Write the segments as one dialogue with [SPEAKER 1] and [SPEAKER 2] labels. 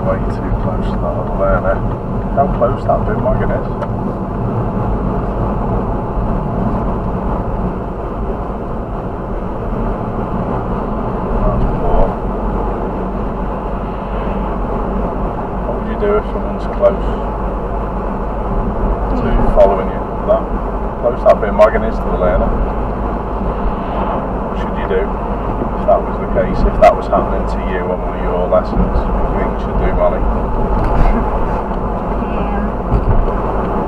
[SPEAKER 1] way too close to that other learner. How close that bin wagon is. That's poor. What would you do if someone's close to following you? That close that bin wagon is to the learner. What should you do? If that was the case, if that was happening to you on one of your lessons, what do you think you should do, Molly?
[SPEAKER 2] I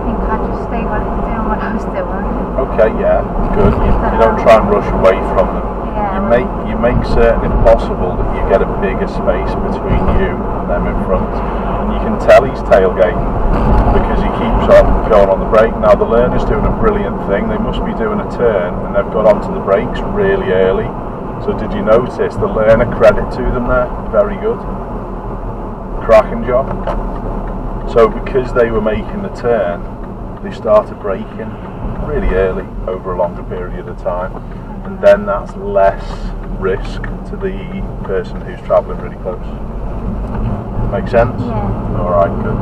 [SPEAKER 2] think I'd just stay doing what I was doing.
[SPEAKER 1] Okay, yeah, good. You don't try and rush away from them.
[SPEAKER 2] Yeah.
[SPEAKER 1] You make certain, if possible, that you get a bigger space between you and them in front. And you can tell he's tailgating because he keeps on going on the brake. Now the learner's doing a brilliant thing. They must be doing a turn and they've got onto the brakes really early. So did you notice the learner, credit to them there? Very good. Cracking job. So because they were making the turn, they started braking really early over a longer period of time. And then that's less risk to the person who's travelling really close. Make sense?
[SPEAKER 2] Yeah.
[SPEAKER 1] Alright, good.